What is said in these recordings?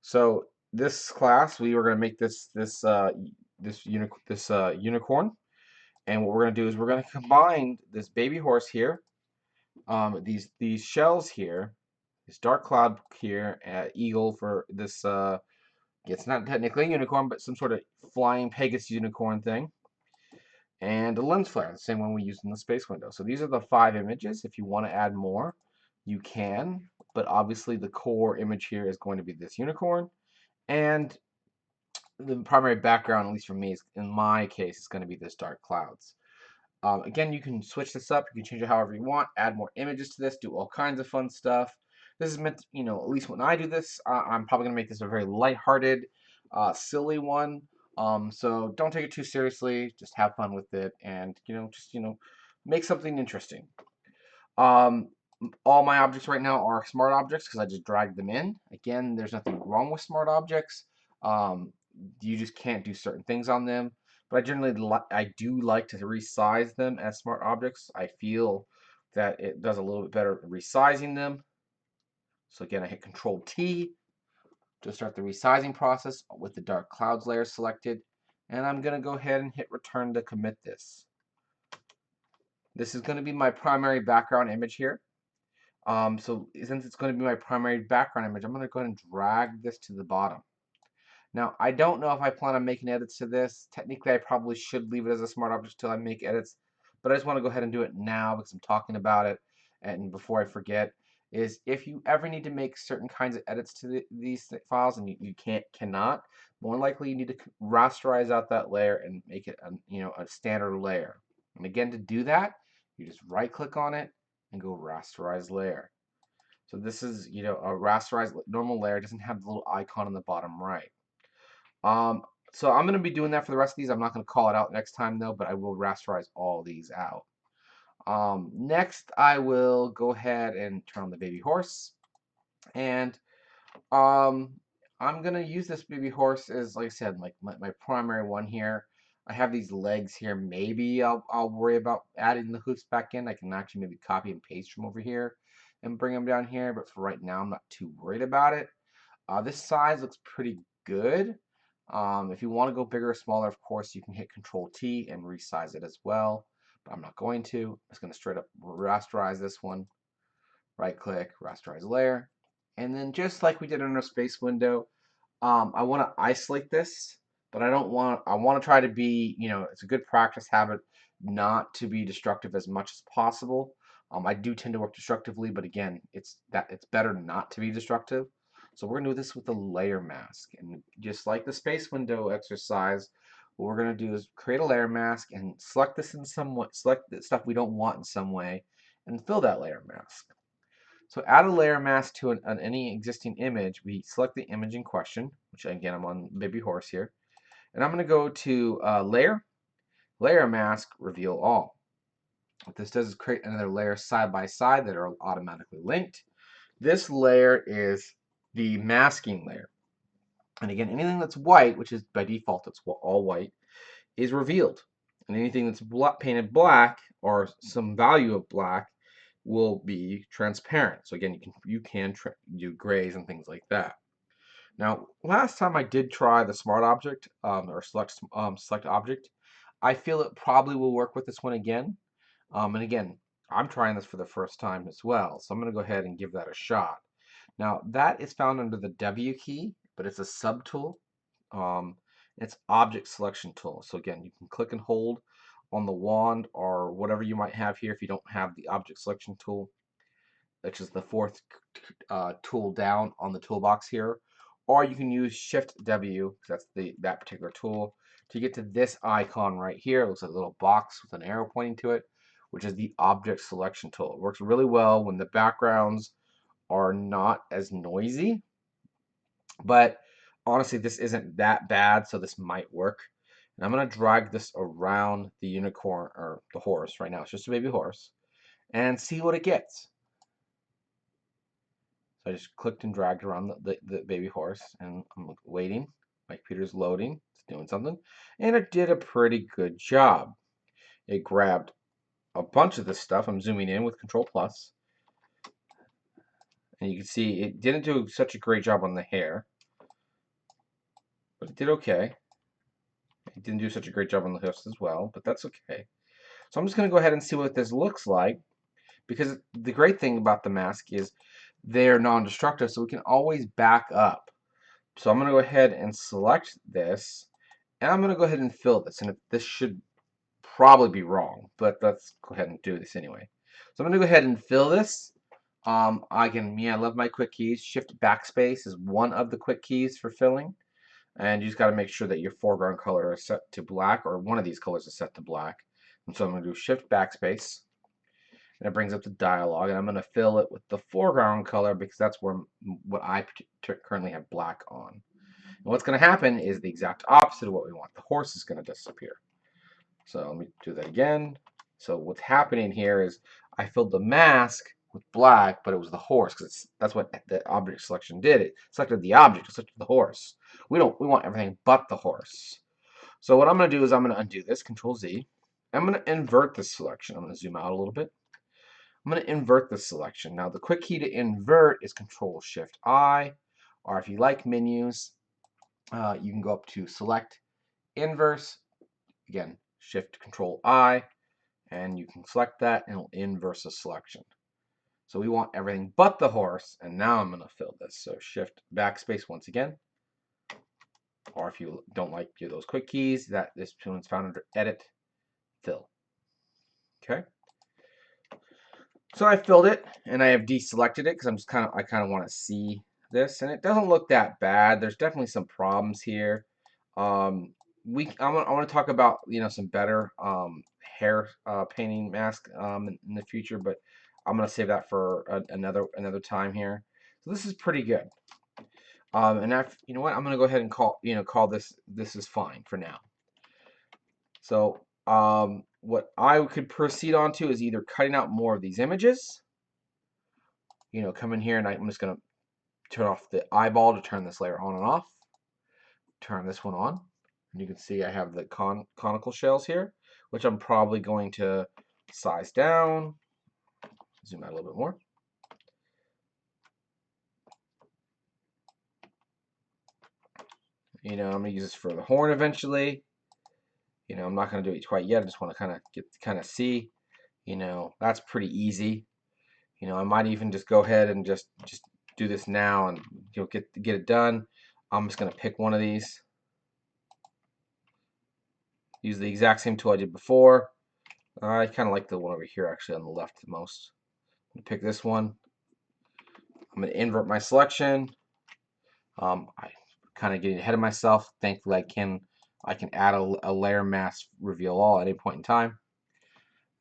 So this class, we were going to make this unicorn, and what we're going to do is we're going to combine this baby horse here, these shells here, this dark cloud here, eagle for this. It's not technically a unicorn, but some sort of flying Pegasus unicorn thing, and a lens flare, the same one we used in the space window. So these are the 5 images. If you want to add more, you can, but obviously the core image here is going to be this unicorn, and the primary background, at least for me, is, in my case, is going to be this dark clouds. Again, you can switch this up. You can change it however you want. Add more images to this. Do all kinds of fun stuff. This is meant, at least when I do this, I'm probably going to make this a very lighthearted, silly one. So don't take it too seriously. Just have fun with it, and make something interesting. Um, all my objects right now are smart objects because I just dragged them in. Again, there's nothing wrong with smart objects. Um, you just can't do certain things on them. But I generally I do like to resize them as smart objects. I feel that it does a little bit better resizing them. So again, I hit Control T to start the resizing process with the dark clouds layer selected. And I'm going to go ahead and hit return to commit this. This is going to be my primary background image here. So since it's going to be my primary background image, I'm going to go ahead and drag this to the bottom. Now, I don't know if I plan on making edits to this. Technically, I probably should leave it as a smart object until I make edits, but I just want to go ahead and do it now because I'm talking about it. And before I forget, is if you ever need to make certain kinds of edits to these files and you cannot, more likely you need to rasterize out that layer and make it a standard layer. And again, to do that, you just right click on it and go Rasterize Layer. So this is, a rasterized normal layer. It doesn't have the little icon on the bottom right. So I'm going to be doing that for the rest of these. I'm not going to call it out next time though, but I will rasterize all these out. Next, I will go ahead and turn on the baby horse, and I'm gonna use this baby horse as, like I said, like my primary one here. I have these legs here. Maybe I'll worry about adding the hooves back in. I can actually maybe copy and paste from over here and bring them down here. But for right now, I'm not too worried about it. This size looks pretty good. If you want to go bigger or smaller, of course, you can hit Control T and resize it as well. But I'm not going to. I'm just going to straight up rasterize this one. Right click, rasterize layer. And then just like we did in our space window, I want to isolate this, but I want to try to be, it's a good practice habit not to be destructive as much as possible. I do tend to work destructively, but again, it's better not to be destructive. So we're gonna do this with the layer mask, and just like the space window exercise, what we're gonna do is create a layer mask and select this in some way, select the stuff we don't want in some way, and fill that layer mask. So add a layer mask to any existing image. We select the image in question, which again, I'm on baby horse here. And I'm going to go to layer mask, reveal all. What this does is create another layer side by side that are automatically linked. This layer is the masking layer. And again, anything that's white, which is by default, it's all white, is revealed. And anything that's painted black or some value of black will be transparent. So again, you can do grays and things like that. Now, last time I did try the smart object or select object, I feel it probably will work with this one again. And again, I'm trying this for the first time as well, so I'm going to go ahead and give that a shot. Now, that is found under the W key, but it's a subtool. It's object selection tool. So again, you can click and hold on the wand or whatever you might have here if you don't have the object selection tool, which is the fourth tool down on the toolbox here. Or you can use Shift W, that's that particular tool, to get to this icon right here. It looks like a little box with an arrow pointing to it, which is the object selection tool. It works really well when the backgrounds are not as noisy. But honestly, this isn't that bad, so this might work. And I'm going to drag this around the unicorn, or the horse right now. It's just a baby horse. And see what it gets. So I just clicked and dragged around the baby horse, and I'm waiting. My computer's loading. It's doing something. And it did a pretty good job. It grabbed a bunch of this stuff. I'm zooming in with Control Plus. And you can see it didn't do such a great job on the hair. but it did okay. It didn't do such a great job on the hoofs as well, but that's okay. So I'm just going to go ahead and see what this looks like, because the great thing about the mask is they're non-destructive, so we can always back up. So I'm going to go ahead and select this, and I'm going to go ahead and fill this, and this should probably be wrong, but let's go ahead and do this anyway. So I'm going to go ahead and fill this. I love my quick keys. Shift backspace is one of the quick keys for filling. And you just got to make sure that your foreground color is set to black, or one of these colors is set to black. And so I'm going to do shift backspace, and it brings up the dialog, and I'm going to fill it with the foreground color because that's where what I currently have black on. And what's going to happen is the exact opposite of what we want. The horse is going to disappear. So let me do that again. So what's happening here is I filled the mask with black, but it was the horse, because that's what the object selection did. It selected the object, it selected the horse. We want everything but the horse. So what I'm going to do is I'm going to undo this, Control Z. I'm going to invert the selection. I'm going to zoom out a little bit. I'm going to invert the selection. Now the quick key to invert is Control Shift I, or if you like menus, you can go up to Select Inverse. Again, Shift Control I, and you can select that and it'll inverse the selection. So we want everything but the horse, and now I'm going to fill this. So Shift Backspace once again, or if you don't like those quick keys, this one's found under Edit, Fill. Okay. So I filled it, and I have deselected it because I kind of want to see this, and it doesn't look that bad. There's definitely some problems here. I want to talk about some better hair painting mask in the future, but I'm gonna save that for another time here. So this is pretty good. And you know what, I'm gonna go ahead and call this is fine for now. So what I could proceed on to is either cutting out more of these images. Come in here and I'm just gonna turn off the eyeball to turn this layer on and off. Turn this one on. And you can see I have the conical shells here, which I'm probably going to size down. Zoom out a little bit more. I'm going to use this for the horn eventually. I'm not going to do it quite yet. I just want to kind of see. That's pretty easy. I might even just go ahead and just do this now and get it done. I'm just going to pick one of these. Use the exact same tool I did before. I kind of like the one over here actually on the left the most. I'm going to pick this one. I'm going to invert my selection. I kind of getting ahead of myself. Thankfully, I can add a layer mask reveal all at any point in time.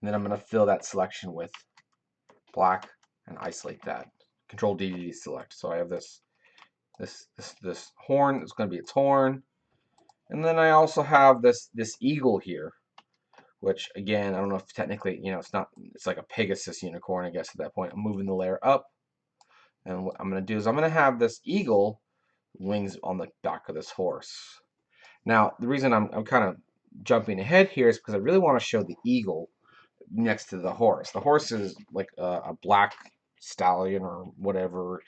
And then I'm going to fill that selection with black and isolate that. Control D to deselect. So I have this horn. It's going to be its horn. And then I also have this eagle here, which again, I don't know if technically, it's like a Pegasus unicorn, I guess at that point. I'm moving the layer up. And what I'm going to do is I'm going to have this eagle wings on the back of this horse. Now, the reason I'm kind of jumping ahead here is because I really want to show the eagle next to the horse. The horse is like a black stallion or whatever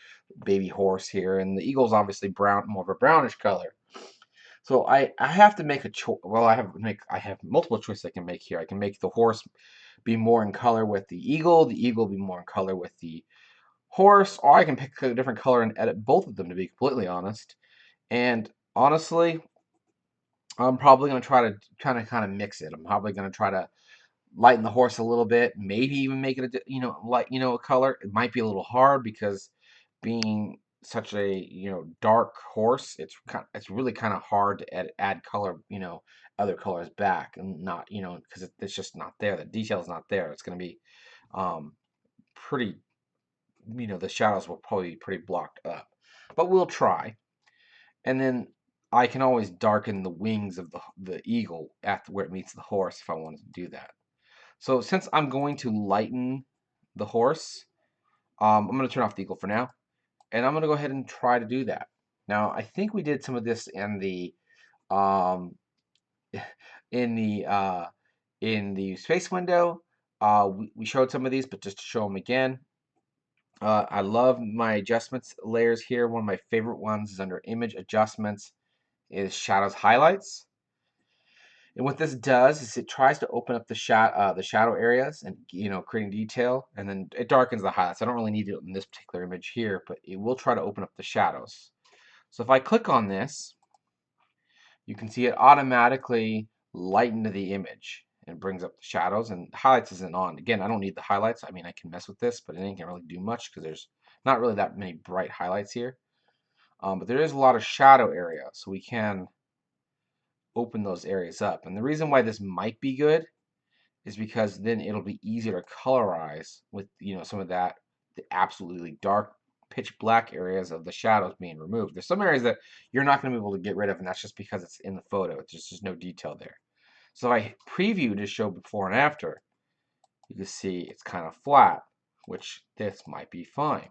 baby horse here, and the eagle's obviously brown, more of a brownish color. So I have to make a choice. Well, I have multiple choices I can make here. I can make the horse be more in color with the eagle be more in color with the horse, or I can pick a different color and edit both of them, to be completely honest. And honestly, I'm probably going to try to kind of mix it. I'm probably going to try to lighten the horse a little bit, maybe even make it a color. It might be a little hard because being such a dark horse, it's really kind of hard to add color, other colors back, and not because it's just not there. The detail is not there. It's going to be pretty, the shadows will probably be pretty blocked up, but we'll try. And then I can always darken the wings of the eagle at where it meets the horse if I wanted to do that. So since I'm going to lighten the horse, I'm going to turn off the eagle for now, and I'm going to go ahead and try to do that. Now I think we did some of this in the um, in the space window. We showed some of these, but just to show them again. I love my adjustments layers here. One of my favorite ones is under Image Adjustments is Shadows Highlights. And what this does is it tries to open up the shadow areas and creating detail, and then it darkens the highlights. I don't really need it in this particular image here, but it will try to open up the shadows. So if I click on this, you can see it automatically lightened the image and brings up the shadows, and highlights isn't on. Again, I don't need the highlights. I mean, I can mess with this, but it ain't gonna really do much because there's not really that many bright highlights here. But there is a lot of shadow area, so we can open those areas up. And the reason why this might be good is because then it'll be easier to colorize with some of that the absolutely dark pitch black areas of the shadows being removed. There's some areas that you're not going to be able to get rid of, and that's just because it's in the photo. It's just there's no detail there. So if I preview to show before and after, you can see it's kind of flat, which this might be fine.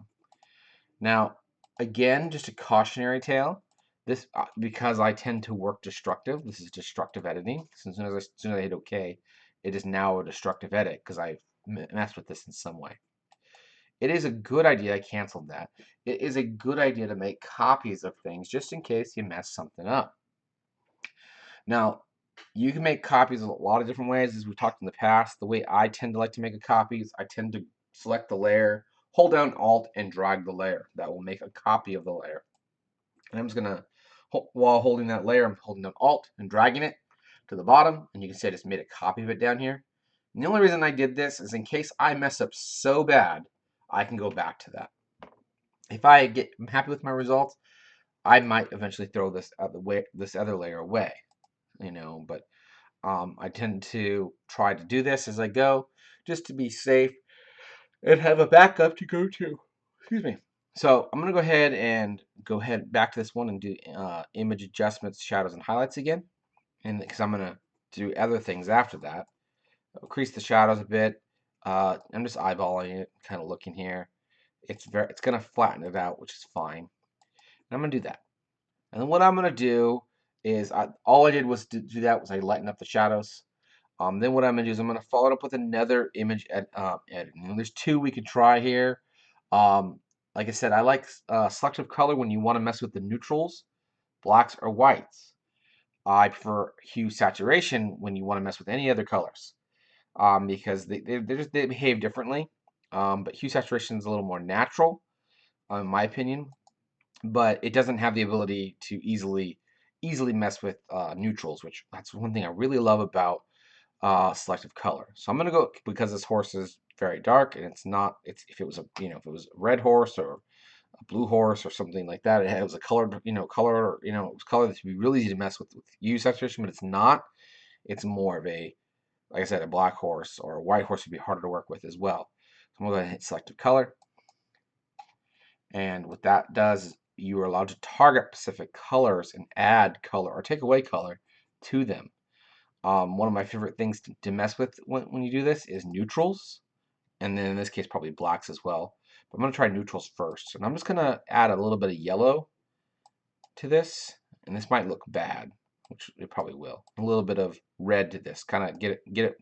Now, again, just a cautionary tale. This because I tend to work destructive. This is destructive editing. As soon as I hit OK, it is now a destructive edit because I've messed with this in some way. It is a good idea. I canceled that. It is a good idea to make copies of things just in case you mess something up. Now, you can make copies a lot of different ways, as we've talked in the past. The way I tend to like to make a copy is I tend to select the layer, hold down Alt, and drag the layer. That will make a copy of the layer. And I'm just going to, while holding that layer, I'm holding down Alt and dragging it to the bottom. And you can see I just made a copy of it down here. And the only reason I did this is in case I mess up so bad, I can go back to that. If I'm happy with my results, I might eventually throw this other layer away, but I tend to try to do this as I go, just to be safe and have a backup to go to. Excuse me. So I'm going to go ahead back to this one and do image adjustments, shadows, and highlights again. And because I'm going to do other things after that. Increase the shadows a bit. I'm just eyeballing it, kind of looking here. It's going to flatten it out, which is fine. And I'm going to do that. And then what I'm going to do is, all I did was to do that was I lightened up the shadows. Then what I'm going to do is I'm going to follow it up with another image editing. There's two we could try here. Like I said, I like selective color when you want to mess with the neutrals, blacks or whites. I prefer hue saturation when you want to mess with any other colors, because they behave differently. But hue saturation is a little more natural, in my opinion. But it doesn't have the ability to easily mess with neutrals, which that's one thing I really love about selective color. So I'm gonna go, because this horse is very dark and it's not. If it was a if it was a red horse or a blue horse or something like that, it was a colored color, it was colored that would be really easy to mess with hue saturation, but it's not. It's more of a, like I said, a black horse or a white horse would be harder to work with as well. So I'm going to hit selective color, and what that does is you are allowed to target specific colors and add color or take away color to them. One of my favorite things to mess with when you do this is neutrals, and then in this case probably blacks as well. But I'm going to try neutrals first, and I'm just going to add a little bit of yellow to this, and this might look bad, which it probably will. A little bit of red to this, kind of get it.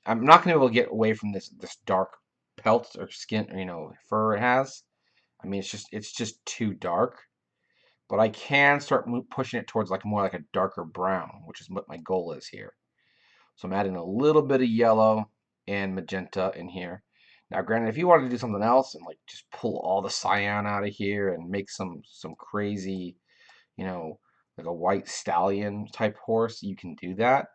I'm not going to be able to get away from this dark pelt or skin, or fur it has. I mean, it's just too dark. But I can start pushing it towards more like a darker brown, which is what my goal is here. So I'm adding a little bit of yellow and magenta in here. Now, granted, if you wanted to do something else and just pull all the cyan out of here and make some crazy, like a white stallion type horse, you can do that.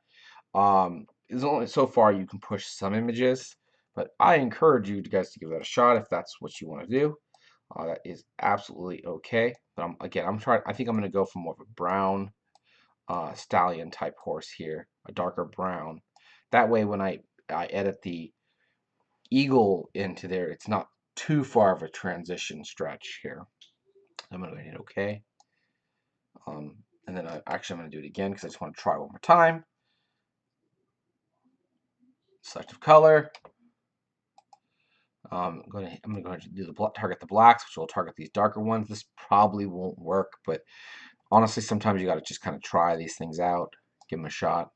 It's only so far you can push some images, but I encourage you guys to give that a shot if that's what you want to do. That is absolutely okay. But I'm trying. I think I'm going to go for more of a brown stallion type horse here, a darker brown. That way, when I edit the eagle into there, it's not too far of a transition stretch here. I'm going to hit OK. And then I'm going to do it again because I just want to try one more time. Selective color. I'm going to go ahead and do target the blacks, which will target these darker ones. This probably won't work, but honestly, sometimes you got to just kind of try these things out, give them a shot.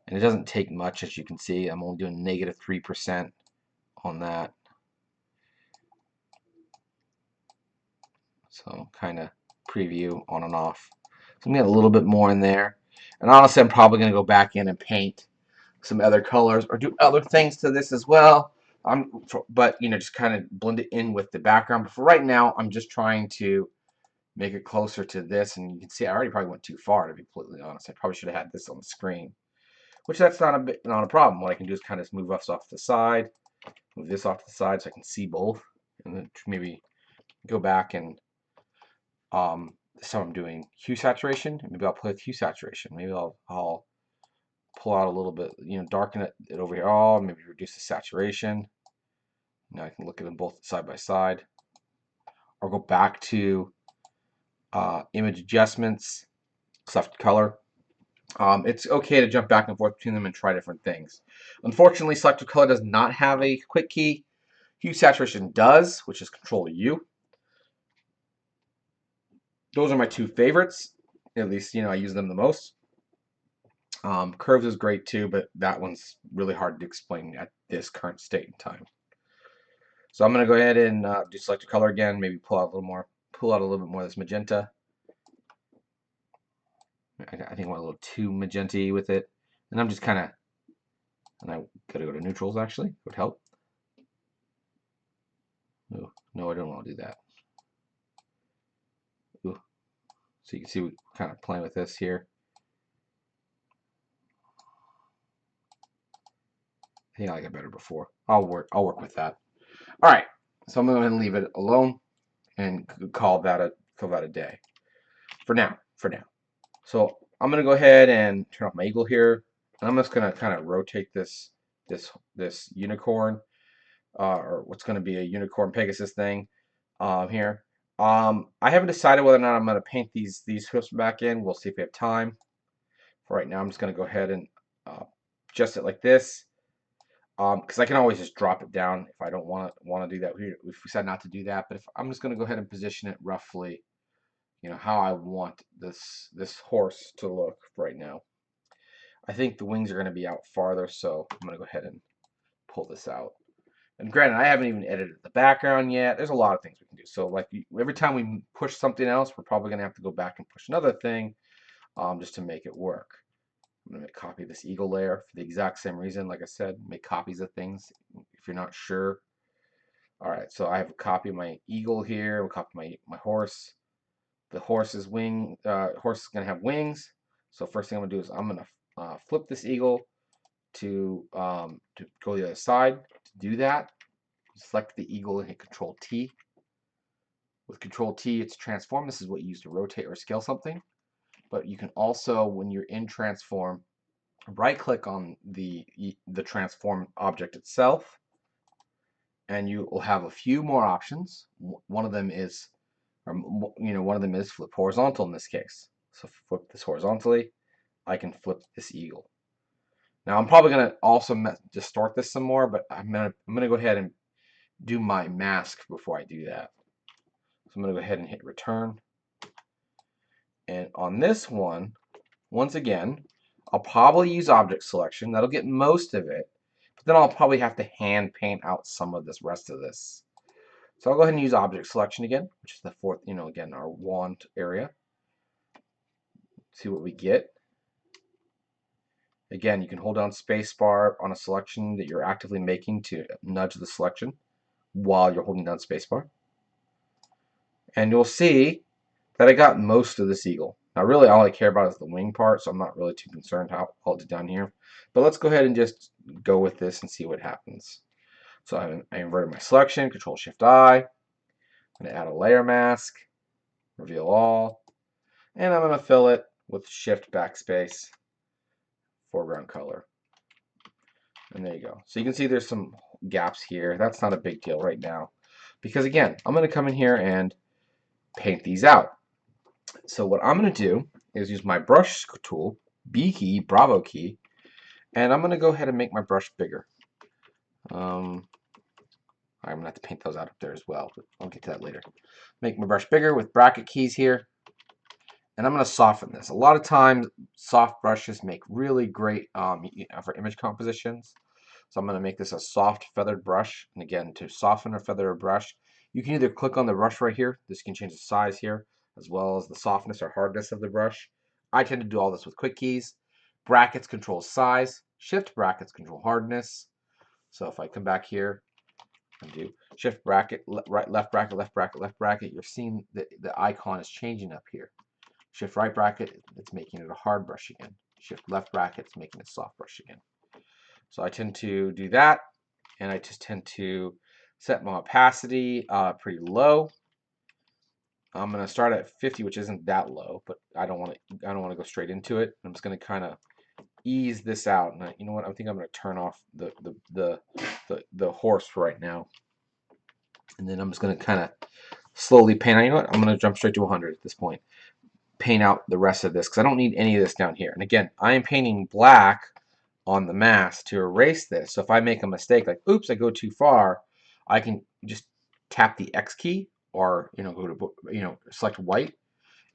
And it doesn't take much, as you can see. I'm only doing -3% on that. So kind of preview on and off. So I'm getting a little bit more in there. And honestly, I'm probably going to go back in and paint some other colors or do other things to this as well. But you know, just kind of blend it in with the background. But for right now, I'm just trying to make it closer to this. And you can see I already probably went too far, to be completely honest. I probably should have had this on the screen, which that's not a problem. What I can do is kind of move us off to the side, move this off to the side so I can see both, and then maybe go back and so I'm doing hue saturation. Maybe I'll play with hue saturation. Maybe I'll pull out a little bit, you know, darken it over here. Oh, maybe reduce the saturation. Now I can look at them both side by side. Or go back to image adjustments, selected color. It's okay to jump back and forth between them and try different things. Unfortunately, selective color does not have a quick key. Hue saturation does, which is Control U. Those are my two favorites. At least, you know, I use them the most. Curves is great too, but that one's really hard to explain at this current state in time. So I'm going to go ahead and do selective color again. Maybe pull out a little bit more of this magenta. I think I went a little too magenta-y with it. And I'm just kind of, and I gotta go to neutrals actually, would help. Ooh, no, I don't want to do that. Ooh. So you can see we're kind of playing with this here. I think I like it better before. I'll work with that. All right, so I'm going to go ahead and leave it alone and call that a day for now. So I'm going to go ahead and turn off my eagle here. And I'm just going to kind of rotate this unicorn, or what's going to be a unicorn Pegasus thing here. I haven't decided whether or not I'm going to paint these hoops back in. We'll see if we have time. For right now, I'm just going to go ahead and adjust it like this. Because I can always just drop it down if I don't want to do that. If we decide not to do that, but if I'm just going to go ahead and position it roughly, you know, how I want this horse to look right now. I think the wings are going to be out farther, so I'm going to go ahead and pull this out. And granted, I haven't even edited the background yet. There's a lot of things we can do. So like every time we push something else, we're probably going to have to go back and push another thing just to make it work. I'm going to copy this eagle layer for the exact same reason. Like I said, make copies of things if you're not sure. All right, so I have a copy of my eagle here. We'll copy my horse. The horse's horse is going to have wings. So first thing I'm going to do is I'm going to flip this eagle to go the other side. To do that, select the eagle and hit Control T. With Control T, it's transform. This is what you use to rotate or scale something. But you can also, when you're in transform, right click on the transform object itself, and you will have a few more options. One of them is flip horizontal in this case. So flip this horizontally. I can flip this eagle. Now I'm probably going to also distort this some more, but I'm gonna go ahead and do my mask before I do that. So I'm going to go ahead and hit return. And on this one, once again, I'll probably use object selection. That'll get most of it. But then I'll probably have to hand paint out some of this rest of this. So I'll go ahead and use object selection again, which is the fourth, again, our wand area. See what we get. Again, you can hold down spacebar on a selection that you're actively making to nudge the selection while you're holding down spacebar. And you'll see that I got most of this eagle. Now really all I care about is the wing part, so I'm not really too concerned how I'll hold it down here. But let's go ahead and just go with this and see what happens. So I inverted my selection, Control Shift I. I'm going to add a layer mask, reveal all, and I'm going to fill it with Shift Backspace, foreground color. And there you go. So you can see there's some gaps here. That's not a big deal right now. Because again, I'm going to come in here and paint these out. So what I'm going to do is use my brush tool, B key, Bravo key, and I'm going to go ahead and make my brush bigger. I'm going to have to paint those out up there as well, but I'll get to that later. Make my brush bigger with bracket keys here, and I'm going to soften this. A lot of times, soft brushes make really great for image compositions. So I'm going to make this a soft feathered brush, and again, to soften or feather a brush, you can either click on the brush right here. This can change the size here, as well as the softness or hardness of the brush. I tend to do all this with quick keys. Brackets control size. Shift brackets control hardness. So if I come back here and do shift bracket, right, left bracket, left bracket, left bracket, you're seeing the icon is changing up here. Shift right bracket, it's making it a hard brush again. Shift left bracket, it's making it soft brush again. So I tend to do that, and I just tend to set my opacity pretty low. I'm gonna start at 50, which isn't that low, but I don't want to go straight into it. I'm just gonna kind of ease this out, and you know what? I think I'm gonna turn off the horse right now, and then I'm just gonna kind of slowly paint out. You know what? I'm gonna jump straight to 100 at this point. Paint out the rest of this because I don't need any of this down here. And again, I am painting black on the mask to erase this. So if I make a mistake, like oops, I go too far, I can just tap the X key, or go to select white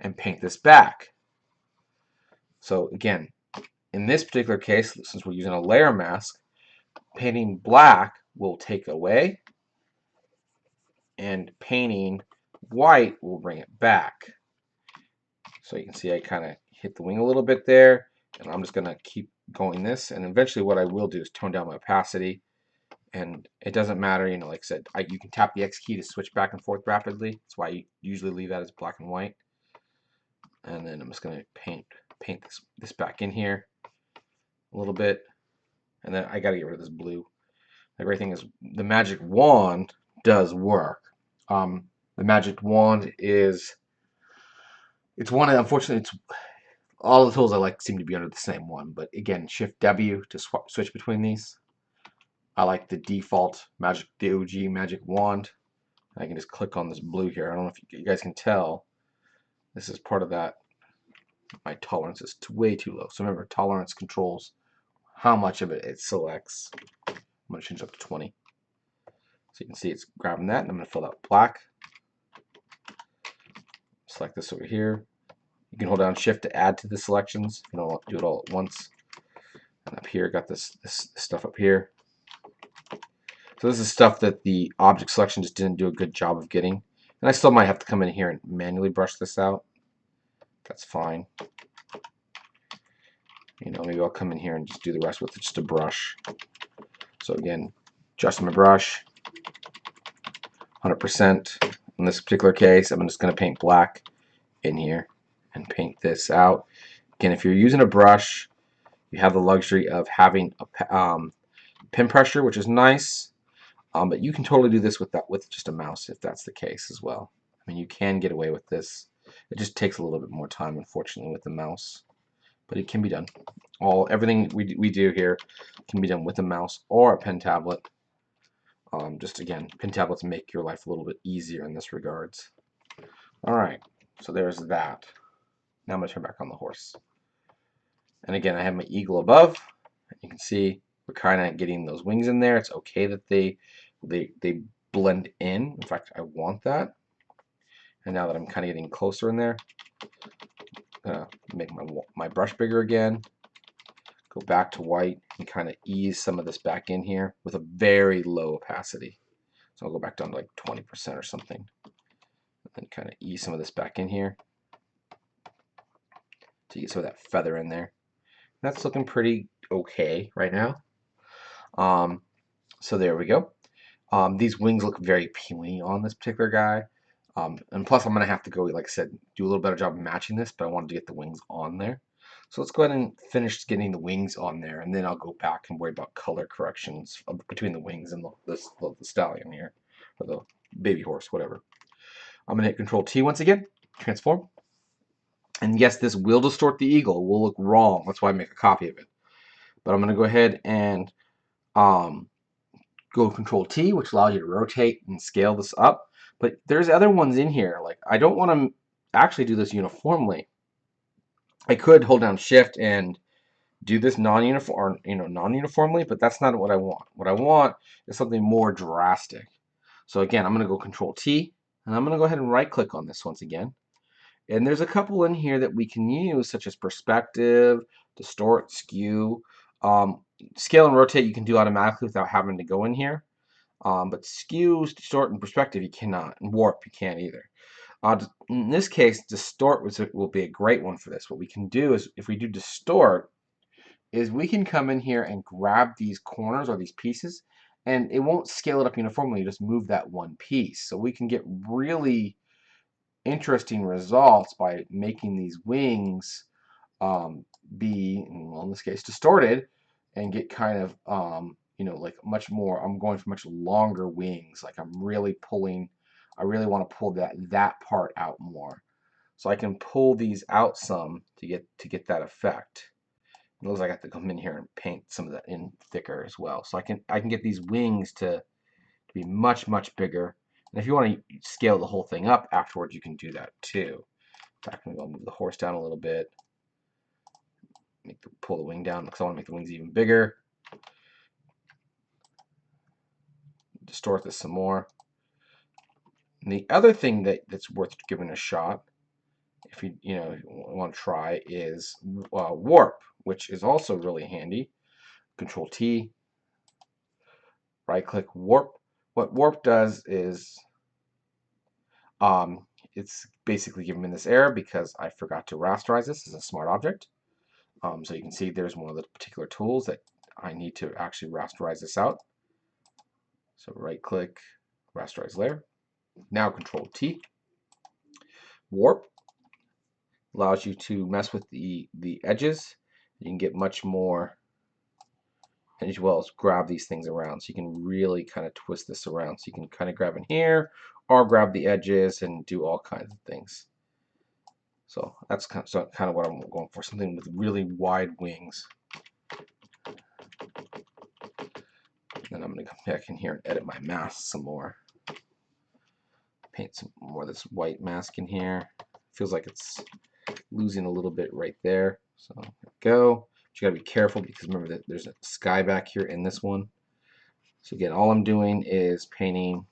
and paint this back. So again, in this particular case, since we're using a layer mask, painting black will take away, and painting white will bring it back. So you can see I kind of hit the wing a little bit there, and I'm just going to keep going this, and eventually what I will do is tone down my opacity. And it doesn't matter, like I said, you can tap the X key to switch back and forth rapidly. That's why you usually leave that as black and white. And then I'm just going to paint this back in here a little bit. And then I got to get rid of this blue. The great thing is the magic wand does work. The magic wand unfortunately, all the tools I like seem to be under the same one. But again, Shift W to switch between these. I like the default the OG magic wand. I can just click on this blue here. I don't know if you guys can tell. This is part of that. My tolerance is way too low. So remember, tolerance controls how much of it selects. I'm going to change it up to 20. So you can see it's grabbing that, and I'm going to fill out black. Select this over here. You can hold down Shift to add to the selections. You don't do it all at once. And up here, got this stuff up here. So this is stuff that the object selection just didn't do a good job of getting. And I still might have to come in here and manually brush this out. That's fine. Maybe I'll come in here and just do the rest with just a brush. So again, adjust my brush, 100%. In this particular case, I'm just going to paint black in here and paint this out. Again, if you're using a brush, you have the luxury of having a pin pressure, which is nice. But you can totally do this with just a mouse if that's the case as well. I mean, you can get away with this. It just takes a little bit more time, unfortunately, with the mouse. But it can be done. Everything we do here can be done with a mouse or a pen tablet. Just again, pen tablets make your life a little bit easier in this regards. All right, so there's that. Now I'm going to turn back on the horse. And again, I have my eagle above. You can see we're kind of getting those wings in there. It's okay that they blend in. In fact, I want that. And now that I'm kind of getting closer in there, I'm going to make my brush bigger again. Go back to white and kind of ease some of this back in here with a very low opacity. So I'll go back down to like 20% or something. And kind of ease some of this back in here to get some of that feather in there. That's looking pretty okay right now. So there we go. These wings look very puny on this particular guy. And plus I'm going to have to go, like I said, do a little better job of matching this, but I wanted to get the wings on there. So let's go ahead and finish getting the wings on there, and then I'll go back and worry about color corrections between the wings and the stallion here, or the baby horse, whatever. I'm going to hit Control T once again, transform. And yes, this will distort the eagle. It will look wrong. That's why I make a copy of it. But I'm going to go ahead and go Control T, which allows you to rotate and scale this up. But there's other ones in here. Like, I don't want to actually do this uniformly. I could hold down Shift and do this non-uniformly, but that's not what I want. What I want is something more drastic. So again, I'm going to go Control T, and I'm going to go ahead and right-click on this once again. And there's a couple in here that we can use, such as perspective, distort, skew. Scale and rotate you can do automatically without having to go in here. But skew, distort, and perspective you cannot. And warp you can't either. In this case, Distort will be a great one for this. What we can do is, if we do Distort, is we can come in here and grab these corners or these pieces, and it won't scale it up uniformly. You just move that one piece. So we can get really interesting results by making these wings be, well, in this case, distorted, and get kind of, like much more. I'm going for much longer wings. Like I'm really pulling. I really want to pull that part out more. So I can pull these out some to get that effect. It looks like I have to come in here and paint some of that in thicker as well. So I can get these wings to be much, much bigger. And if you want to scale the whole thing up afterwards, you can do that too. I'm going to move the horse down a little bit. Pull the wing down because I want to make the wings even bigger. Distort this some more. And the other thing that's worth giving a shot, if you want to try, is warp, which is also really handy. Control T, right click, warp. What warp does is it's basically giving me this error because I forgot to rasterize this as a smart object. So you can see there's one of the particular tools that I need to actually rasterize this out. So right click, Rasterize Layer. Now Control T. Warp allows you to mess with the edges. You can get much more, and as well as grab these things around. So you can really kind of twist this around. So you can kind of grab in here or grab the edges and do all kinds of things. So that's kind of what I'm going for, something with really wide wings. Then I'm going to come back in here and edit my mask some more. Paint some more of this white mask in here. Feels like it's losing a little bit right there. So there we go. But you got to be careful because remember that there's a sky back here in this one. So again, all I'm doing is painting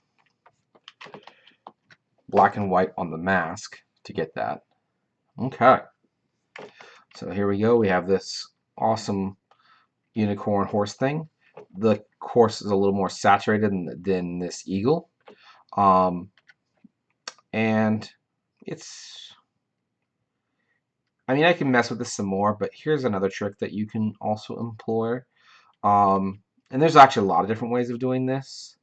black and white on the mask to get that. Okay. So here we go. We have this awesome unicorn horse thing. The horse is a little more saturated than this eagle. And it's, I mean, I can mess with this some more, but here's another trick that you can also employ. And there's actually a lot of different ways of doing this.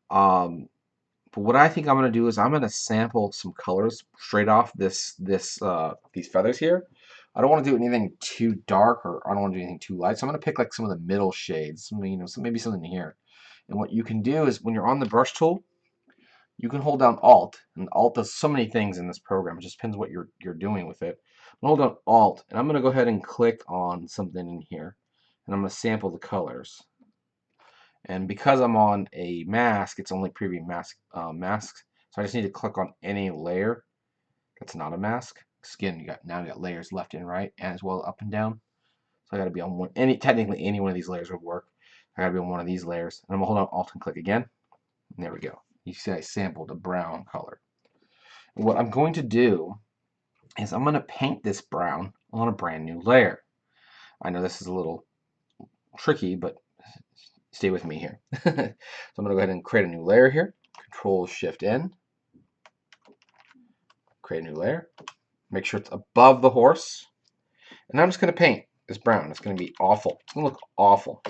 But what I think I'm going to do is I'm going to sample some colors straight off these feathers here. I don't want to do anything too dark, or I don't want to do anything too light. So I'm going to pick like some of the middle shades, maybe something here. And what you can do is when you're on the brush tool, you can hold down Alt, and Alt does so many things in this program. It just depends what you're doing with it. Hold down Alt, and I'm going to go ahead and click on something in here, and I'm going to sample the colors. And because I'm on a mask, it's only preview masks. So I just need to click on any layer that's not a mask. Again, now you got layers left and right, and as well up and down. So I got to be on technically any one of these layers would work. I got to be on one of these layers, and I'm gonna hold on Alt and click again. And there we go. You see, I sampled a brown color. And what I'm going to do is I'm going to paint this brown on a brand new layer. I know this is a little tricky, but stay with me here. So I'm going to go ahead and create a new layer here. Control Shift N. Create a new layer. Make sure it's above the horse. And I'm just going to paint this brown. It's going to be awful. It's going to look awful.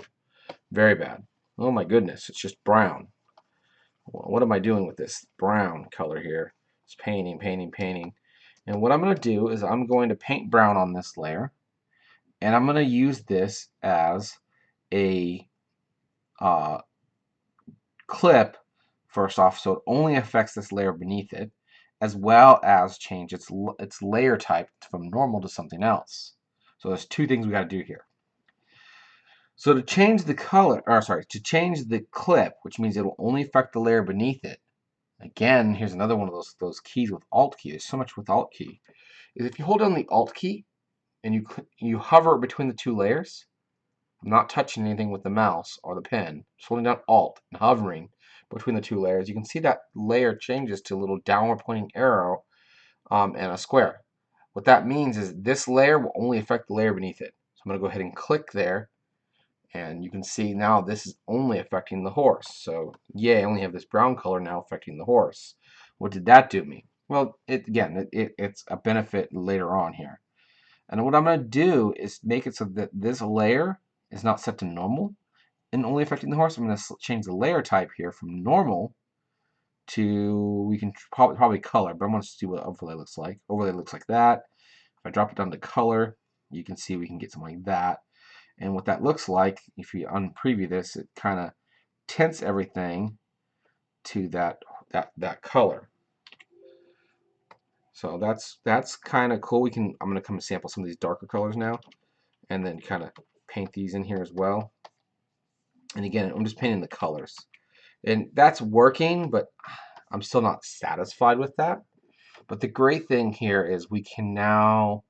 Very bad. Oh my goodness, it's just brown. What am I doing with this brown color here? It's painting, painting, painting. And what I'm going to do is I'm going to paint brown on this layer. And I'm going to use this as a clip, first off, so it only affects this layer beneath it, as well as change its layer type from normal to something else. So there's two things we got to do here. So to change the color, to change the clip, which means it will only affect the layer beneath it. Again, here's another one of those keys with Alt key. There's so much with Alt key. Is if you hold down the Alt key and you hover between the two layers, I'm not touching anything with the mouse or the pen, just holding down Alt and hovering between the two layers, you can see that layer changes to a little downward pointing arrow and a square. What that means is this layer will only affect the layer beneath it. So I'm going to go ahead and click there, and you can see now this is only affecting the horse. So yay, I only have this brown color now affecting the horse. What did that do me? Well, it's a benefit later on here. And what I'm going to do is make it so that this layer is not set to normal and only affecting the horse. I'm going to change the layer type here from normal to, we can probably color, but I'm going to see what overlay looks like. Overlay looks like that. If I drop it down to color, you can see we can get something like that. And what that looks like, if you unpreview this, it kind of tints everything to that color. So that's kind of cool. I'm going to come and sample some of these darker colors now, and then kind of paint these in here as well. And again, I'm just painting the colors, and that's working, but I'm still not satisfied with that. But the great thing here is we can now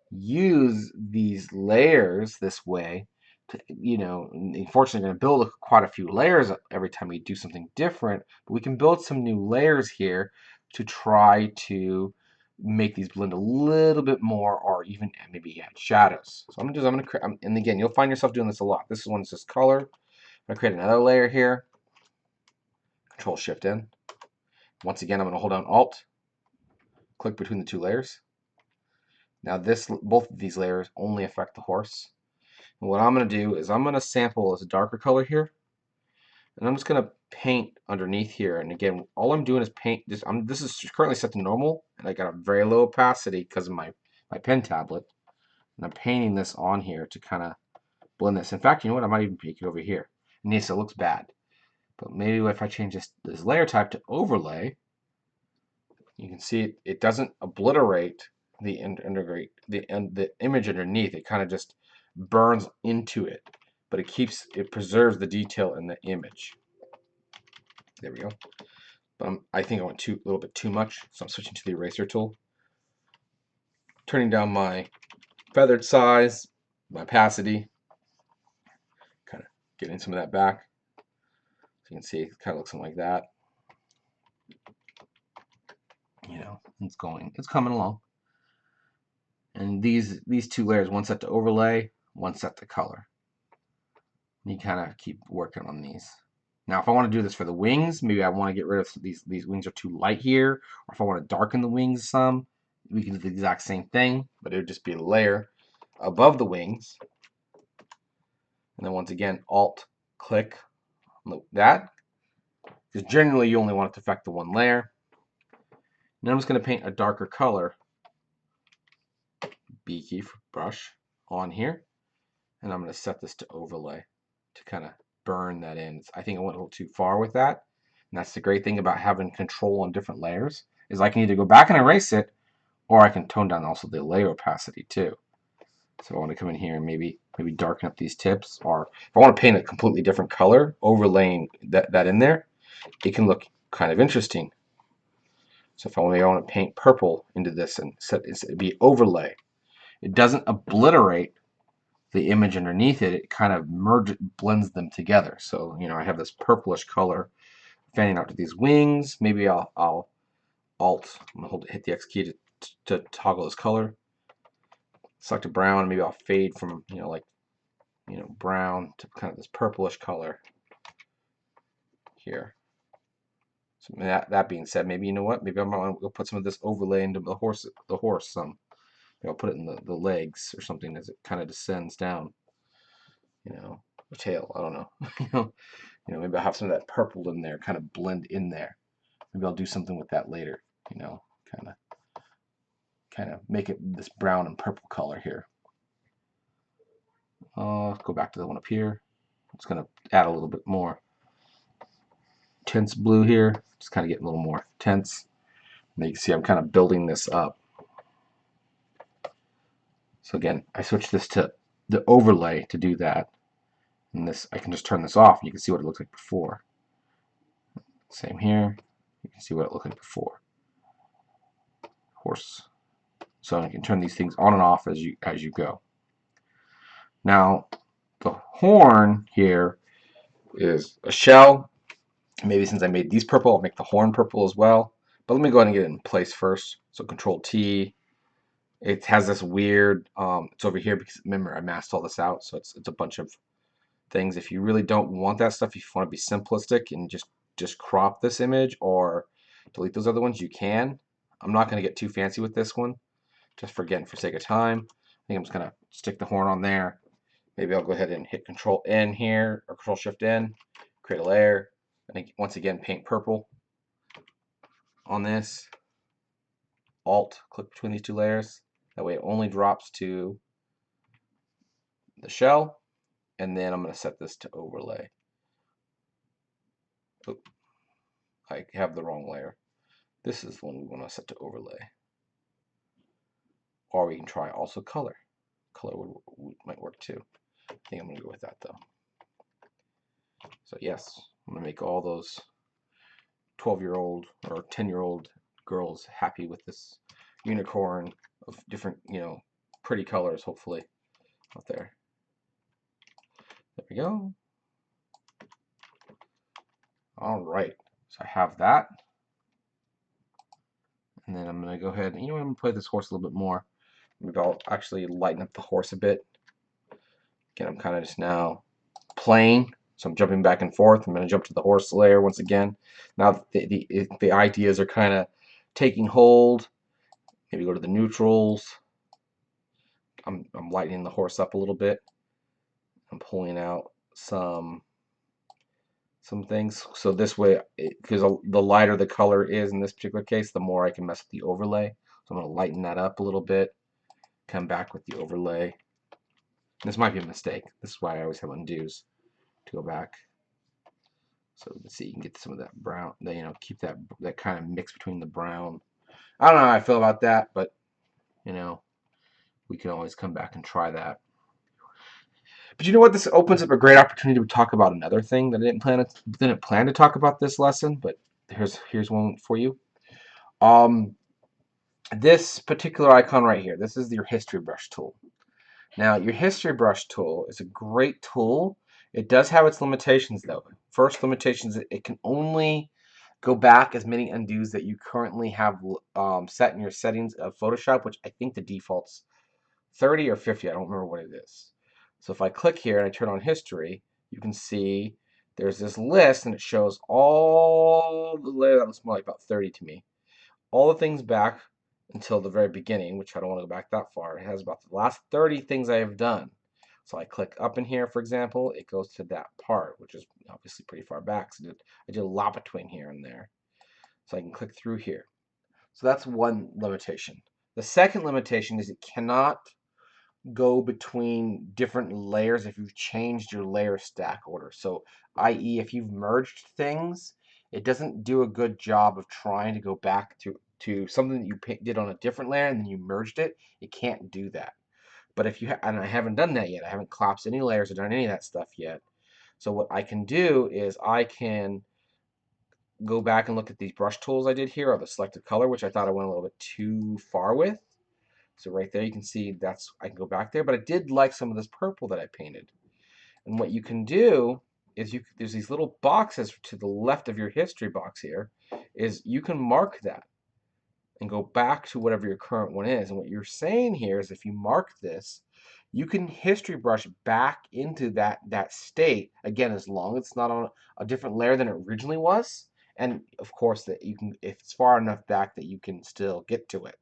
use these layers this way to, unfortunately, going to build quite a few layers every time we do something different, but we can build some new layers here to try to make these blend a little bit more, or even maybe add shadows. So I'm going to create, and again, you'll find yourself doing this a lot. This one's just color. I'm going to create another layer here, Control Shift N. Once again, I'm going to hold down Alt, click between the two layers. Now both of these layers only affect the horse. And what I'm going to do is I'm going to sample as a darker color here, and I'm just going to paint underneath here. And again, all I'm doing is paint this. This is currently set to normal, and I got a very low opacity because of my pen tablet. And I'm painting this on here to kind of blend this. In fact, you know what? I might even make it over here. And yes, it looks bad, but maybe if I change this layer type to overlay, you can see it doesn't obliterate the image underneath. It kind of just burns into it, but it preserves the detail in the image. There we go. But I think I went a little bit too much, so I'm switching to the eraser tool, turning down my feathered size, my opacity, kind of getting some of that back. So you can see it kind of looks something like that. It's coming along. And these two layers, one set to overlay, one set to color. You kind of keep working on these. Now, if I want to do this for the wings, maybe I want to get rid of these wings are too light here, or if I want to darken the wings some, we can do the exact same thing, but it would just be a layer above the wings. And then once again, Alt, click that, because generally you only want it to affect the one layer. Now I'm just going to paint a darker color, B key for brush, on here, and I'm going to set this to overlay to kind of burn that in. I think I went a little too far with that. And that's the great thing about having control on different layers, is I can either go back and erase it, or I can tone down also the layer opacity too. So I want to come in here and maybe darken up these tips, or if I want to paint a completely different color, overlaying that in there, it can look kind of interesting. So if I want to paint purple into this and set it to be overlay, it doesn't obliterate the image underneath it. It kind of blends them together. So I have this purplish color fanning out to these wings. Maybe I'll Alt, I'm gonna hit the X key to toggle this color. Select a brown. Maybe I'll fade from brown to kind of this purplish color here. So that being said, maybe maybe I might want to put some of this overlay into the horse some. Maybe I'll put it in the legs or something as it kind of descends down. The tail. I don't know. Maybe I'll have some of that purple in there, kind of blend in there. Maybe I'll do something with that later. Kind of make it this brown and purple color here. Let's go back to the one up here. I'm just going to add a little bit more tense blue here. Just kind of get a little more tense. And you can see I'm kind of building this up. So again, I switch this to the overlay to do that. And this, I can just turn this off. You can see what it looks like before. Same here. You can see what it looked like before. Horse. So you can turn these things on and off as you go. Now, the horn here is a shell. Maybe since I made these purple, I'll make the horn purple as well. But let me go ahead and get it in place first. So Control T. It has this weird, it's over here because remember I masked all this out, so it's a bunch of things. If you really don't want that stuff, if you want to be simplistic and just crop this image or delete those other ones, you can. I'm not going to get too fancy with this one, just for sake of time. I think I'm just going to stick the horn on there. Maybe I'll go ahead and hit Control N here, or Control Shift N, create a layer, and once again paint purple on this. Alt, click between these two layers. That way it only drops to the shell, and then I'm going to set this to overlay. Oop, I have the wrong layer. This is the one we want to set to overlay. Or we can try also color. Color might work too. I think I'm going to go with that though. So yes, I'm going to make all those 12-year-old or 10-year-old girls happy with this unicorn of different, pretty colors, hopefully, out there. There we go. All right, so I have that. And then I'm going to go ahead and, I'm going to play this horse a little bit more. Maybe I'll actually lighten up the horse a bit. Again, I'm kind of just now playing, so I'm jumping back and forth. I'm going to jump to the horse layer once again. Now the ideas are kind of taking hold. Maybe go to the neutrals. I'm lightening the horse up a little bit. I'm pulling out some things. So this way, because the lighter the color is in this particular case, the more I can mess with the overlay. So I'm going to lighten that up a little bit. Come back with the overlay. This might be a mistake. This is why I always have undos to go back. So let's see, you can get some of that brown, keep that kind of mix between the brown. I don't know how I feel about that, but we can always come back and try that. But you know what? This opens up a great opportunity to talk about another thing that I didn't plan to talk about this lesson, but here's one for you. This particular icon right here, this is your history brush tool. Now, your history brush tool is a great tool. It does have its limitations, though. First limitation is it can only go back as many undos that you currently have set in your settings of Photoshop, which I think the default's 30 or 50. I don't remember what it is. So if I click here and I turn on history, you can see there's this list, and it shows all the layers. That looks more like about 30 to me. All the things back until the very beginning, which I don't want to go back that far. It has about the last 30 things I have done. So I click up in here, for example, it goes to that part, which is obviously pretty far back. So I did a lot between here and there. So I can click through here. So that's one limitation. The second limitation is it cannot go between different layers if you've changed your layer stack order. So, i.e., if you've merged things, it doesn't do a good job of trying to go back to something that you did on a different layer and then you merged it. It can't do that. But if you and I haven't done that yet. I haven't collapsed any layers or done any of that stuff yet. So what I can do is I can go back and look at these brush tools I did here, or the selective color, which I thought I went a little bit too far with. So right there you can see I can go back there, but I did like some of this purple that I painted. And what you can do is there's these little boxes to the left of your history box here, is you can mark that and go back to whatever your current one is. And what you're saying here is if you mark this, you can history brush back into that state, again, as long as it's not on a different layer than it originally was. And of course that you can, if it's far enough back that you can still get to it.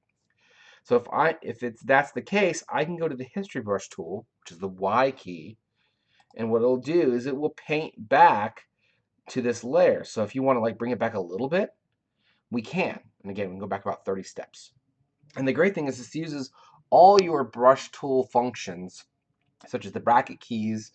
So if that's the case, I can go to the history brush tool, which is the Y key, and what it'll do is it will paint back to this layer. So if you want to like bring it back a little bit, we can. And again, we can go back about 30 steps. And the great thing is this uses all your brush tool functions, such as the bracket keys,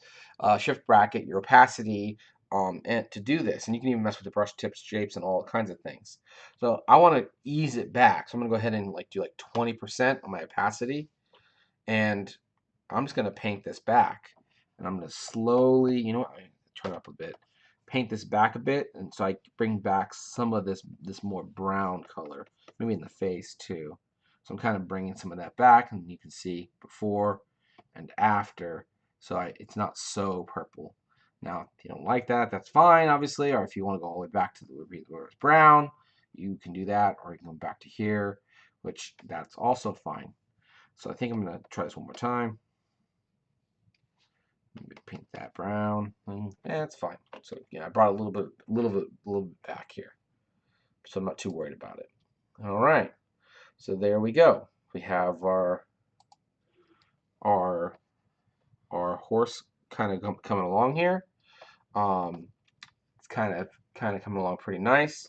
shift bracket, your opacity, and to do this. And you can even mess with the brush tips, shapes, and all kinds of things. So I want to ease it back. So I'm going to go ahead and do 20% on my opacity. And I'm just going to paint this back. And I'm going to slowly, turn up a bit, paint this back a bit. And so I bring back some of this more brown color, maybe in the face too. So I'm kind of bringing some of that back, and you can see before and after. So it's not so purple. Now, if you don't like that, that's fine, obviously. Or if you want to go all the way back to where it's brown, you can do that. Or you can go back to here, which that's also fine. So I think I'm going to try this one more time. Maybe paint that brown. Yeah, it's fine. So yeah, I brought a little bit back here. So I'm not too worried about it. All right. So there we go. We have our horse kind of coming along here. It's kind of coming along pretty nice.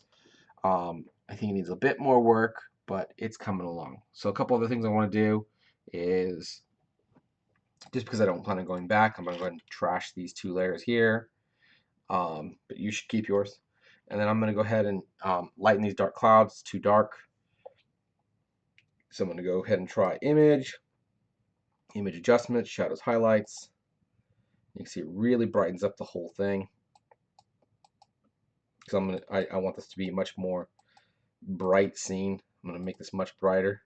I think it needs a bit more work, but it's coming along. So a couple other things I want to do is, just because I don't plan on going back, I'm going to go ahead and trash these 2 layers here. But you should keep yours. And then I'm going to go ahead and lighten these dark clouds. It's too dark. So I'm going to go ahead and try image adjustment, shadows, highlights. You can see it really brightens up the whole thing. Because I want this to be much more bright scene. I'm going to make this much brighter.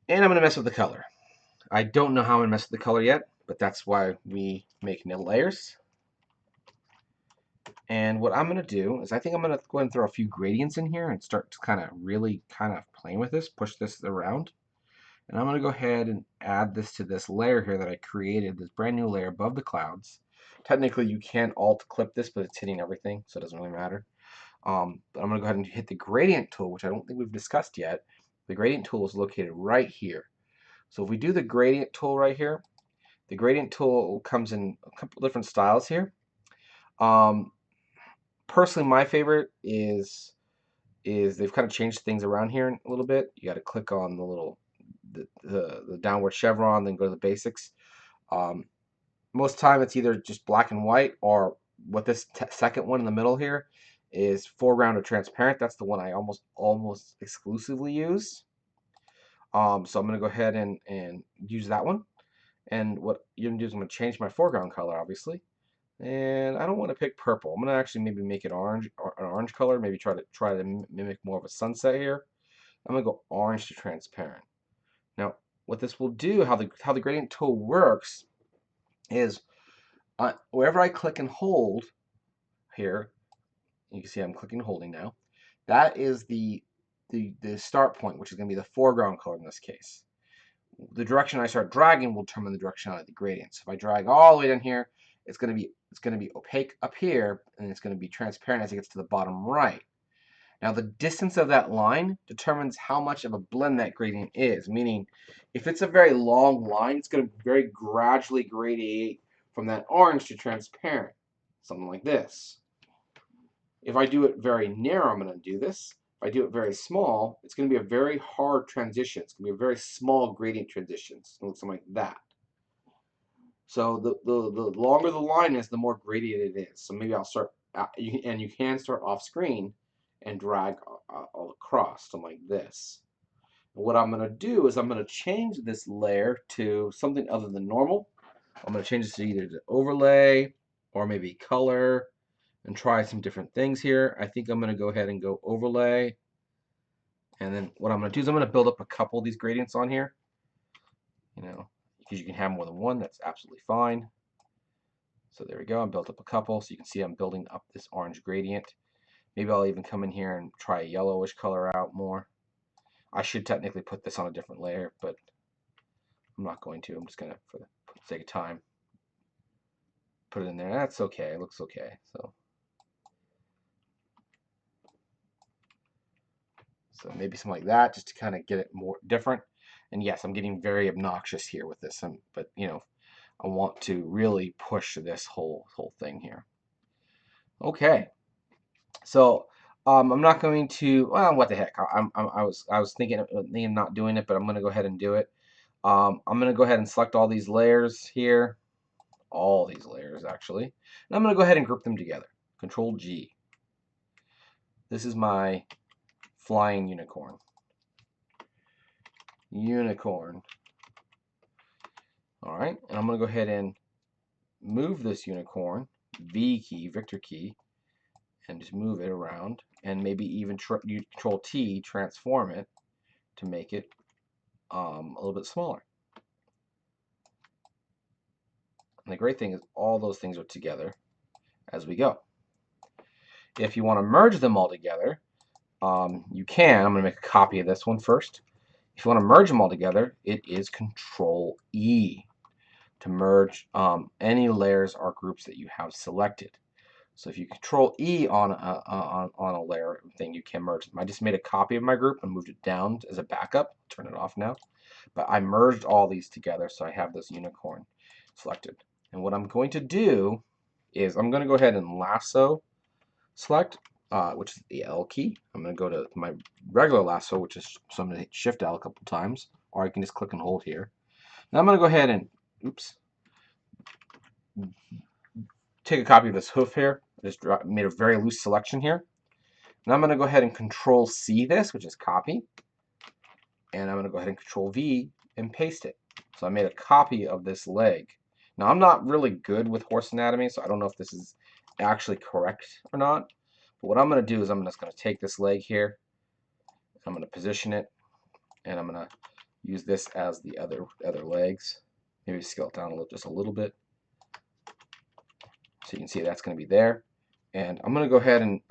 And I'm going to mess with the color. I don't know how I'm going to mess with the color yet, but that's why we make new layers. And what I'm going to do is I think I'm going to go ahead and throw a few gradients in here and start to kind of really playing with this, push this around. And I'm going to go ahead and add this to this layer here that I created, this brand new layer above the clouds. Technically, you can alt clip this, but it's hitting everything, so it doesn't really matter. But I'm going to go ahead and hit the gradient tool, which I don't think we've discussed yet. The gradient tool is located right here. So if we do the gradient tool right here, the gradient tool comes in a couple different styles here. Personally, my favorite is they've kind of changed things around here a little bit. You got to click on the little the downward chevron, then go to the basics. Most time it's either just black and white, or what this second one in the middle here is foreground or transparent. That's the one I almost exclusively use. So I'm going to go ahead and use that one. And what you're going to do is I'm going to change my foreground color, obviously. And I don't want to pick purple. I'm going to actually maybe make it orange, or an orange color. Maybe try to mimic more of a sunset here. I'm going to go orange to transparent. Now, what this will do, how the gradient tool works, is wherever I click and hold here, you can see I'm clicking and holding now. That is the start point, which is going to be the foreground color in this case. The direction I start dragging will determine the directionality of the gradient. So if I drag all the way down here, it's going to be opaque up here, and it's going to be transparent as it gets to the bottom right. Now the distance of that line determines how much of a blend that gradient is, meaning if it's a very long line, it's going to very gradually gradiate from that orange to transparent, something like this. If I do it very narrow, I'm going to do this. If I do it very small, it's going to be a very hard transition. It's going to be a very small gradient transition, something like that. So the longer the line is, the more gradient it is. So maybe I'll start, and you can start off screen and drag all across, something like this. And what I'm going to do is I'm going to change this layer to something other than normal. I'm going to change this to either to overlay or maybe color, and try some different things here. I think I'm going to go ahead and go overlay. And then what I'm going to do is I'm going to build up a couple of these gradients on here. Because you can have more than one, that's absolutely fine. So there we go, I built up a couple, so you can see I'm building up this orange gradient. Maybe I'll even come in here and try a yellowish color out more. I should technically put this on a different layer, but I'm not going to. I'm just going to, for the sake of time, put it in there. That's okay, it looks okay. So maybe something like that, just to kind of get it more different. And yes, I'm getting very obnoxious here with this, but I want to really push this whole thing here. Okay, so I'm not going to. Well, what the heck? I was thinking of not doing it, but I'm going to go ahead and do it. I'm going to go ahead and select all these layers here, all these layers actually, and I'm going to go ahead and group them together. Control G. This is my flying unicorn. All right, and I'm going to go ahead and move this unicorn, V key, Victor key, and just move it around, and maybe even Control T, transform it to make it a little bit smaller. And the great thing is all those things are together as we go. If you want to merge them all together, you can. I'm going to make a copy of this one first. If you want to merge them all together, it is Control E to merge any layers or groups that you have selected. So if you Control E on a layer thing, you can merge them. I just made a copy of my group and moved it down as a backup. Turn it off now. But I merged all these together, so I have this unicorn selected. And what I'm going to do is I'm going to go ahead and lasso select, which is the L key. I'm going to go to my regular lasso, which is, so I'm going to hit Shift L a couple times, or I can just click and hold here. Now I'm going to go ahead and, take a copy of this hoof here. I just made a very loose selection here. Now I'm going to go ahead and Control C this, which is copy. And I'm going to go ahead and Control V and paste it. So I made a copy of this leg. Now I'm not really good with horse anatomy, so I don't know if this is actually correct or not. But what I'm going to do is I'm just going to take this leg here. I'm going to position it, and I'm going to use this as the other legs. Maybe scale it down just a little bit. So you can see that's going to be there. And I'm going to go ahead and,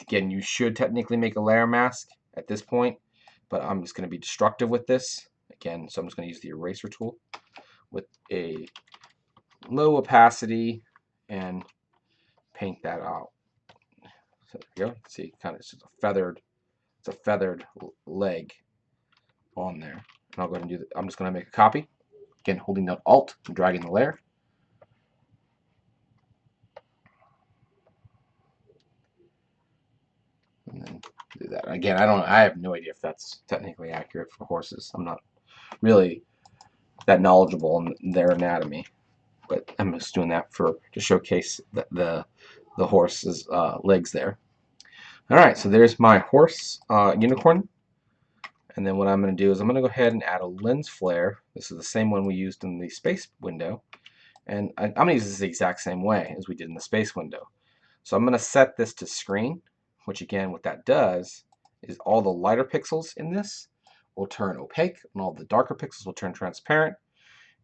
again, you should technically make a layer mask at this point, but I'm just going to be destructive with this. Again, so I'm just going to use the eraser tool with a low opacity and paint that out. So there you go. See, kind of it's just a feathered leg on there. And I'll go ahead and do that. I'm just going to make a copy. Again, holding down Alt and dragging the layer. And then do that. Again, I have no idea if that's technically accurate for horses. I'm not really that knowledgeable in their anatomy, but I'm just doing that to showcase the horse's legs there. All right, so there's my horse unicorn. And then what I'm going to do is I'm going to go ahead and add a lens flare. This is the same one we used in the space window. And I'm going to use this the exact same way as we did in the space window. So I'm going to set this to screen, which again, what that does is all the lighter pixels in this will turn opaque, and all the darker pixels will turn transparent.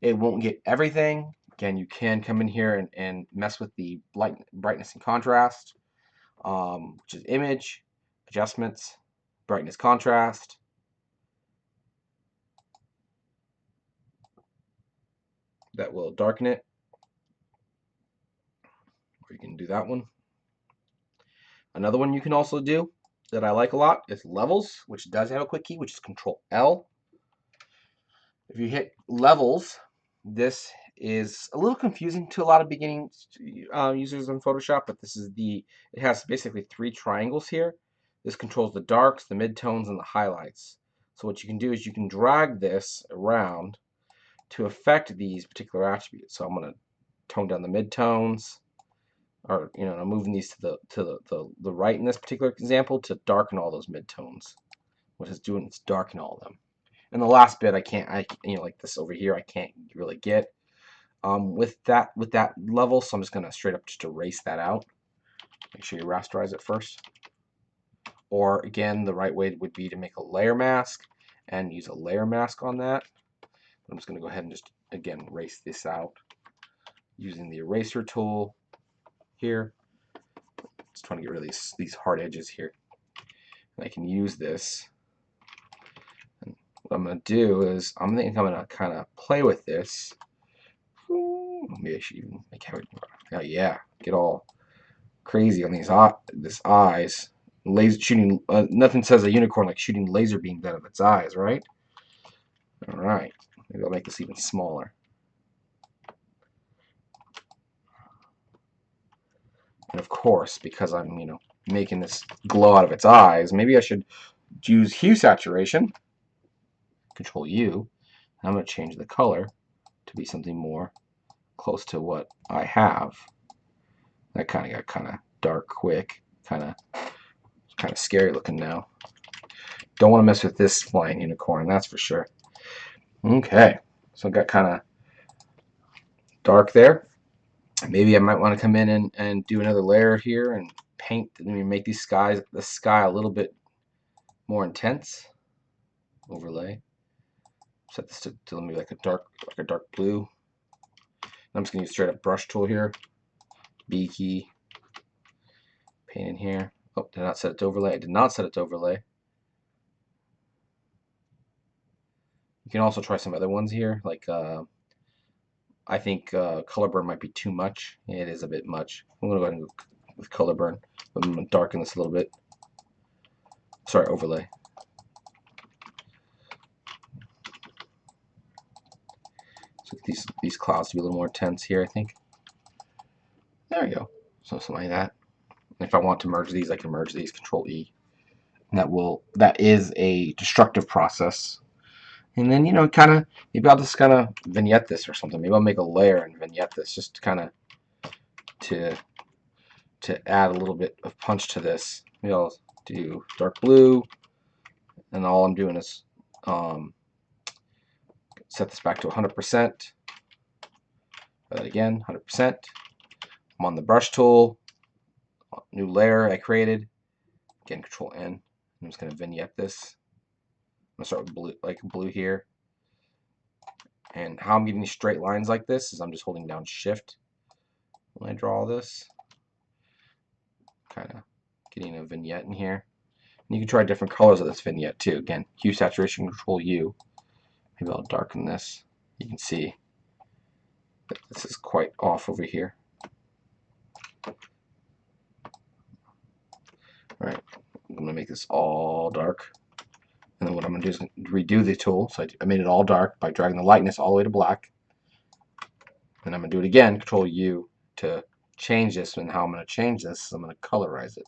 It won't get everything. Again, you can come in here and mess with the brightness and contrast, which is image, adjustments, brightness, contrast. That will darken it. Or you can do that one. Another one you can also do that I like a lot is levels, which does have a quick key, which is Control L. If you hit levels, this is a little confusing to a lot of beginning users in Photoshop, but it has basically 3 triangles here. This controls the darks, the midtones, and the highlights. So what you can do is you can drag this around to affect these particular attributes. So I'm going to tone down the midtones, or I'm moving these to the right in this particular example to darken all those midtones. What it's doing is darken all of them. And the last bit like this over here, I can't really get with that level, so I'm just gonna straight up just erase that out. Make sure you rasterize it first. Or again, the right way would be to make a layer mask and use a layer mask on that. I'm just gonna go ahead and just again erase this out using the eraser tool here. Just trying to get rid of these hard edges here. And I can use this. And what I'm gonna do is I'm gonna kind of play with this. Maybe I should even make how get all crazy on these eyes. Laser shooting. Nothing says a unicorn like shooting laser beams out of its eyes, right? All right. Maybe I'll make this even smaller. And of course, because I'm making this glow out of its eyes, maybe I should use Hue Saturation. Control U. I'm going to change the color to be something more close to what I have. That kind of got dark quick, kind of scary looking now. Don't want to mess with this flying unicorn, that's for sure. Okay, so I got kind of dark there. Maybe I might want to come in and do another layer here and paint and make the sky a little bit more intense. Overlay. Set this to maybe like a dark blue. I'm just gonna use straight up brush tool here. B key. Paint in here. Oh, did not set it to overlay. I did not set it to overlay. You can also try some other ones here, like I think color burn might be too much. It is a bit much. I'm gonna go ahead and go with color burn. I'm gonna darken this a little bit. Sorry, overlay. So these clouds to be a little more intense here, I think. There we go. So something like that. And if I want to merge these, I can merge these. Control E. And that is a destructive process. And then, you know, kind of, maybe I'll just kind of vignette this or something. Maybe I'll make a layer and vignette this, just kind of to add a little bit of punch to this. Maybe I'll do dark blue, and all I'm doing is set this back to 100%. That again, 100%. I'm on the brush tool, new layer I created. Again, Control N. I'm just going to vignette this. I'm going to start with blue, like blue here. And how I'm getting these straight lines like this is I'm just holding down Shift when I draw this. Kind of getting a vignette in here. And you can try different colors of this vignette too. Again, Hue Saturation, Control U. Maybe I'll darken this. You can see that this is quite off over here. Alright, I'm going to make this all dark. And then what I'm going to do is redo the tool. So I made it all dark by dragging the lightness all the way to black. And I'm going to do it again, Control U, to change this. And how I'm going to change this, I'm going to colorize it.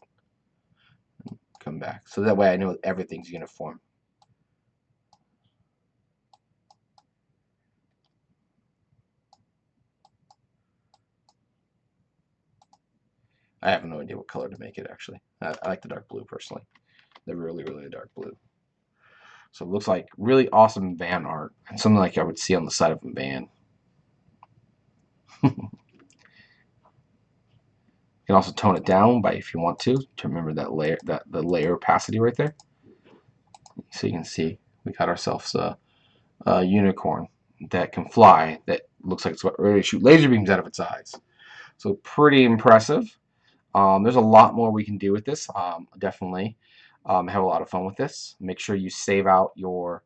And come back. So that way I know everything's uniform. I have no idea what color to make it, actually. I like the dark blue, personally. The really, really dark blue. So it looks like really awesome van art. And something like I would see on the side of a van. You can also tone it down by, if you want to remember that layer, the layer opacity right there. So you can see we got ourselves a unicorn that can fly, that looks like it's ready to shoot laser beams out of its eyes. So pretty impressive. There's a lot more we can do with this. Definitely have a lot of fun with this. Make sure you save out your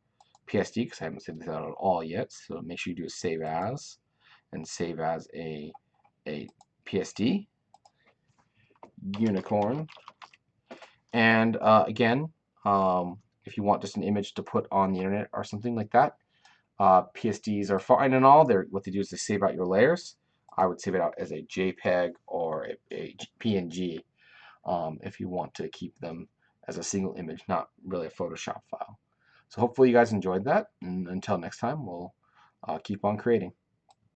PSD, because I haven't saved this out at all yet. So make sure you do a save as, and save as a PSD unicorn. And again, if you want just an image to put on the internet or something like that, PSDs are fine and all. What they do is they save out your layers. I would save it out as a JPEG or a PNG if you want to keep them as a single image, not really a Photoshop file. So hopefully you guys enjoyed that, and until next time, we'll keep on creating.